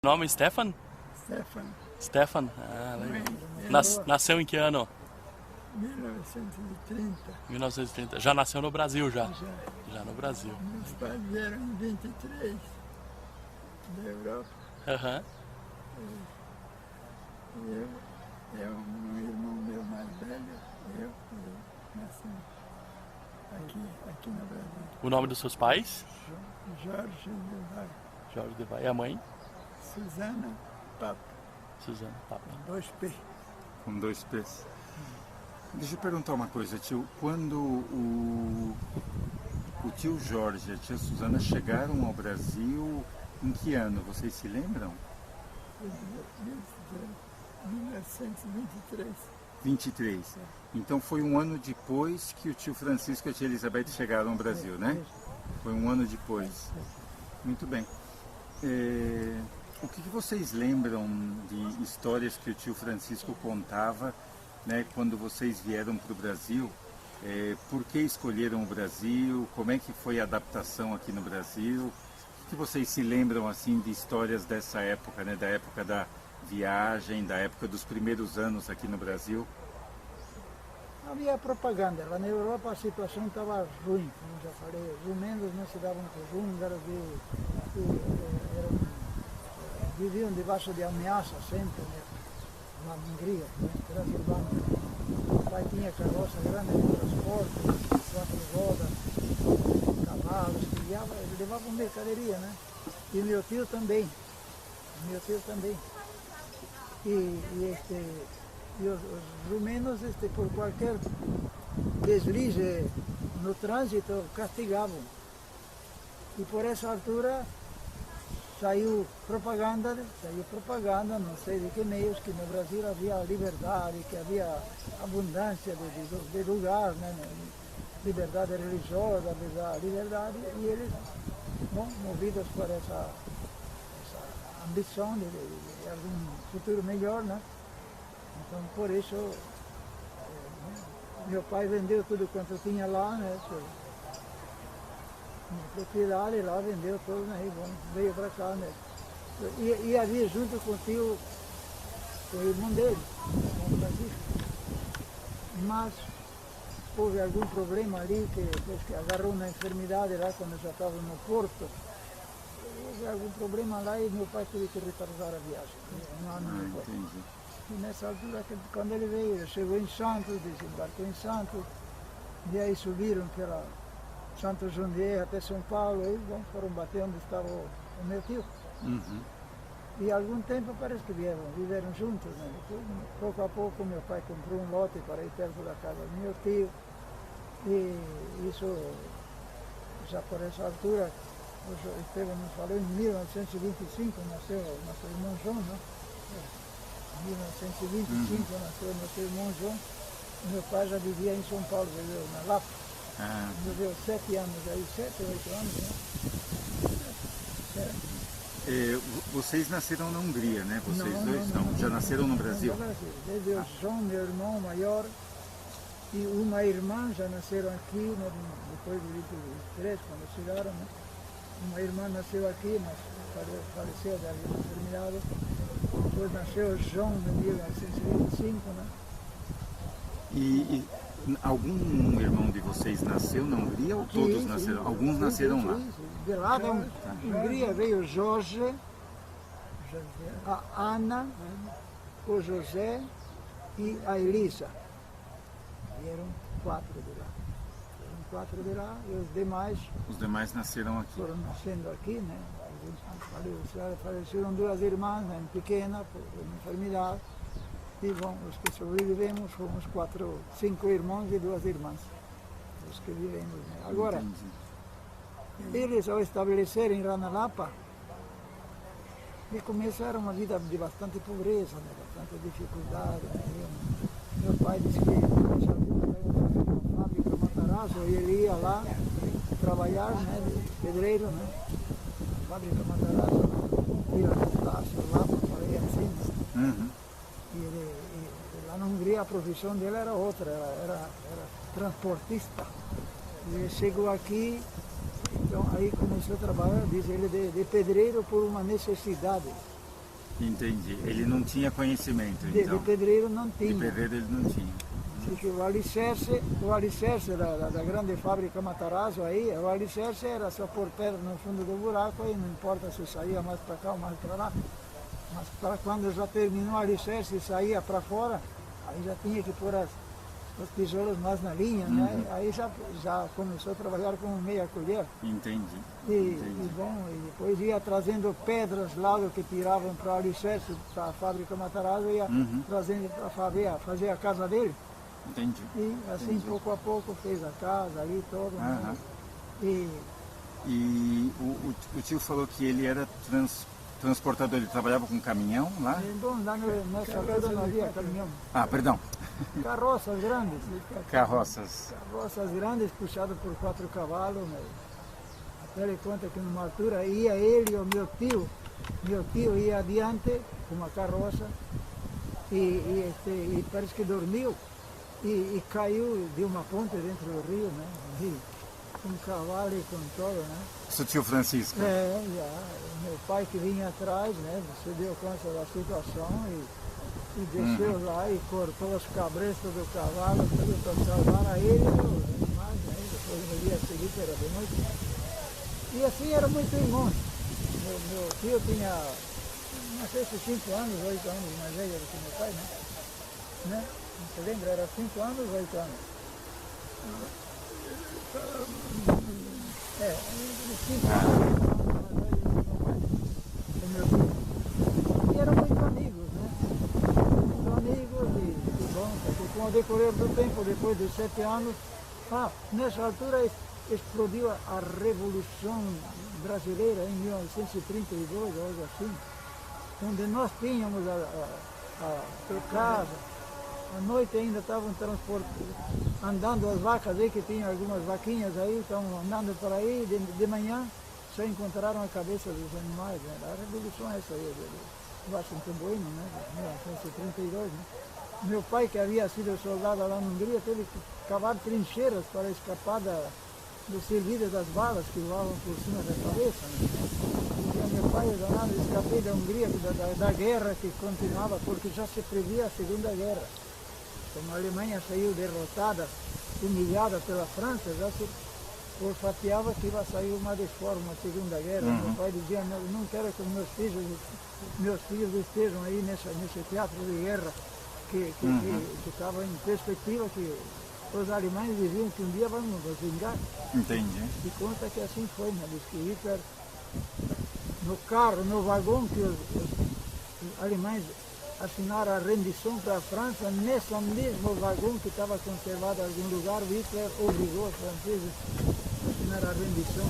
Nome Stefan? Stefan, Stefan? Ah, legal. Meu- Nasceu em que ano? 1930. 1930. Já nasceu no Brasil, já? Já. Já no Brasil. Meus pais vieram em 23 da Europa. Aham. E eu, um irmão meu mais velho, eu nasci aqui no Brasil. O nome dos seus pais? Jorge Del Jorge de Vai. E a mãe? Susana Papa, Suzana Papa. 2P. Com 2 P's. Deixa eu perguntar uma coisa, tio. Quando o tio Jorge e a tia Suzana chegaram ao Brasil, em que ano? Vocês se lembram? 1923. 23. Então foi um ano depois que o tio Francisco e a tia Elizabeth chegaram ao Brasil, né? Foi um ano depois. Muito bem. O que vocês lembram de histórias que o tio Francisco contava, né, quando vocês vieram para o Brasil? Por que escolheram o Brasil? Como é que foi a adaptação aqui no Brasil? O que vocês se lembram assim de histórias dessa época, né, da época da viagem, da época dos primeiros anos aqui no Brasil? Havia propaganda. Lá na Europa a situação estava ruim, como já falei. Os rumenos não se davam com os húngaros, viviam debaixo de ameaça sempre, né? Na Hungria, né? Transilvânia. O pai tinha carroça grande de transporte, 4 rodas, cavalos, ele levava mercadoria, né? E meu tio também. E os rumenos, por qualquer deslize no trânsito, castigavam. E por essa altura saiu propaganda, não sei de que meios, que no Brasil havia liberdade, que havia abundância de lugar, né? Liberdade religiosa, liberdade, e eles, bom, movidos por essa ambição de algum futuro melhor, né? Então, por isso, meu pai vendeu tudo quanto tinha lá, né? Uma propriedade lá, vendeu tudo, né? E bom, veio para cá, né? E havia junto com o irmão dele, o Francisco. Mas houve algum problema ali, depois que agarrou uma enfermidade lá, quando já estava no porto. Houve algum problema lá e meu pai teve que retardar a viagem. Um ano depois. Entendi. E nessa altura, quando ele veio, ele chegou em Santos, desembarcou em Santos, e aí subiram pela Santos Jundiaí até São Paulo, e bom, foram bater onde estava o meu tio. Uhum. E algum tempo parece que viveram juntos, né? Depois, pouco a pouco, meu pai comprou um lote para ir perto da casa do meu tio, e isso, já por essa altura, o Estevam nos falou, em 1925 nasceu nosso irmão João, né? Em 1925 nasceu nosso irmão João. Meu pai já vivia em São Paulo, viveu na Lapa. Viveu 7 anos aí, 7 ou 8 anos, né? Vocês nasceram na Hungria, né? Vocês Não, dois? não, Já nasceram no Brasil? No Brasil. Desde o João, meu irmão maior, e uma irmã já nasceram aqui, né, depois de 23, quando chegaram, né? Uma irmã nasceu aqui, mas faleceu de alguma enfermidade. Depois nasceu o João em 1925, né? E algum irmão de vocês nasceu na Hungria ou todos nasceram? Alguns nasceram lá? Sim. De lá da Hungria veio o Jorge, a Ana, o José e a Elisa. Vieram 4 de lá. E os demais Os demais nasceram aqui. foram nascendo aqui, né? Faleceram 2 irmãs, né, pequenas, por uma enfermidade. E bom, os que sobrevivemos fomos 5 irmãos e 2 irmãs. Os que vivemos. Né? Agora, eles ao estabelecerem lá na Lapa, eles começaram uma vida de bastante pobreza, né? Bastante dificuldade. Né? Meu pai disse que nessa altura uma fábrica Matarazzo, e ele ia lá trabalhar, né, de pedreiro, né? Fábrica Matarazzo, ia lá para ir assim. Uhum. E lá na Hungria a profissão dele era outra, era transportista. E ele chegou aqui, então aí começou a trabalhar, diz ele, de pedreiro por uma necessidade. Entendi. Ele não tinha conhecimento, De então. pedreiro não De tinha. pedreiro ele não tinha. Porque o alicerce da grande fábrica Matarazzo aí, o alicerce era só pôr pedra no fundo do buraco, aí não importa se saía mais para cá ou mais para lá. Mas para quando já terminou o alicerce e saía para fora, aí já tinha que pôr os tesouros mais na linha, né? Aí já começou a trabalhar com meia colher. Entendi. E depois ia trazendo pedras lá do que tiravam para o alicerce, para a fábrica Matarazzo, ia trazendo para fazer a casa dele. Entendi. E assim, pouco a pouco, fez a casa ali, todo. Né? E o tio falou que ele era transportador, ele trabalhava com caminhão lá? Bom, lá nessa altura não havia caminhão. Ah, perdão. Carroças grandes. Carroças. Carroças grandes puxadas por 4 cavalos. Né? Até ele conta que numa altura ia ele e o meu tio ia adiante com uma carroça e parece que dormiu. E caiu de uma ponte dentro do rio, né? Rio, com cavalo e com todo, né? Seu tio Francisco? Meu pai que vinha atrás, né? Se deu conta da situação e desceu lá e cortou os cabrestos do cavalo, tudo para salvar a ele e os animais, né? Depois no dia seguinte era de noite. E assim era muito irmão. Meu tio tinha, não sei se 5 anos, 8 anos mais velho do que meu pai, né? Você lembra? Era 5 anos ou 8 anos? 5 anos. E eram muito amigos, né? Muito amigos e bom, porque com o decorrer do tempo, depois de 7 anos, nessa altura explodiu a Revolução Brasileira em 1932, algo assim, onde nós tínhamos a casa. À noite ainda estavam andando as vacas aí, que tinham algumas vaquinhas aí, estavam andando por aí, de manhã só encontraram a cabeça dos animais, né? A revolução é essa aí, do Washington Bueno, né? De 1932, né? Meu pai, que havia sido soldado lá na Hungria, teve que cavar trincheiras para escapar do serviço das balas que voavam por cima da cabeça, né? E meu pai, danado, escapei da Hungria, da guerra que continuava, porque já se previa a Segunda Guerra. Como a Alemanha saiu derrotada, humilhada pela França, já se olfateava que ia sair uma desforma, a Segunda Guerra. Meu pai dizia, não quero que meus filhos estejam aí nesse teatro de guerra que estava em perspectiva, que os alemães diziam que um dia vamos nos vingar. Entendi. E conta que assim foi, né? Diz que Hitler, no carro, no vagão que os alemães assinaram a rendição para a França, nesse mesmo vagão que estava conservado em algum lugar, o Hitler obrigou os franceses a assinar a rendição.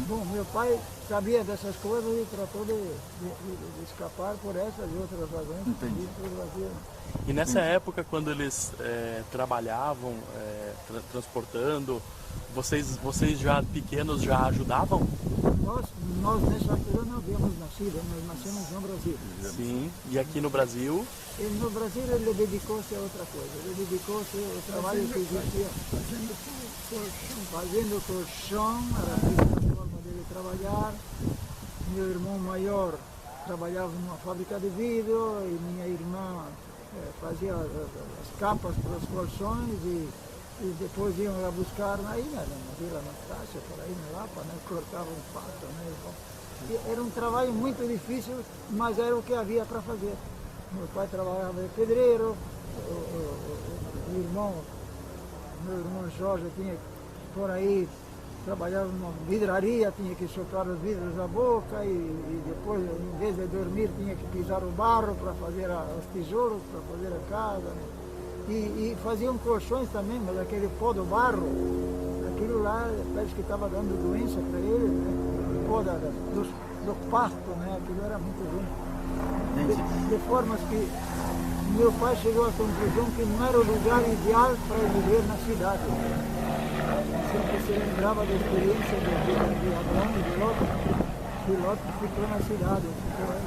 Bom, meu pai sabia dessas coisas e tratou de escapar por essas e outras razões. Entendi. E nessa época, quando eles trabalhavam, transportando, vocês já pequenos já ajudavam? Nós nessa altura não havíamos nascido, nós nascemos no Brasil. Sim, e aqui no Brasil? E no Brasil ele dedicou-se a outra coisa, ele dedicou-se ao trabalho que existia. Fazendo colchão, era a forma dele trabalhar. Meu irmão maior trabalhava numa fábrica de vidro e minha irmã fazia as capas para os colchões e depois iam lá buscar na Vila Nastácia, por aí na Lapa, né? Cortavam pato, né? E era um trabalho muito difícil, mas era o que havia para fazer. Meu pai trabalhava de pedreiro, meu irmão Jorge tinha que por aí, trabalhava numa vidraria, tinha que soprar os vidros da boca e depois, em vez de dormir, tinha que pisar o barro para fazer os tesouros, para fazer a casa, né? E faziam colchões também, mas aquele pó do barro, aquilo lá parece que estava dando doença para ele, né? O pó do pasto, né? Aquilo era muito ruim. De formas que meu pai chegou à conclusão que não era o lugar ideal para viver na cidade. Sempre se lembrava da experiência de Abraão e de Ló, que Ló ficou na cidade, ficou aí,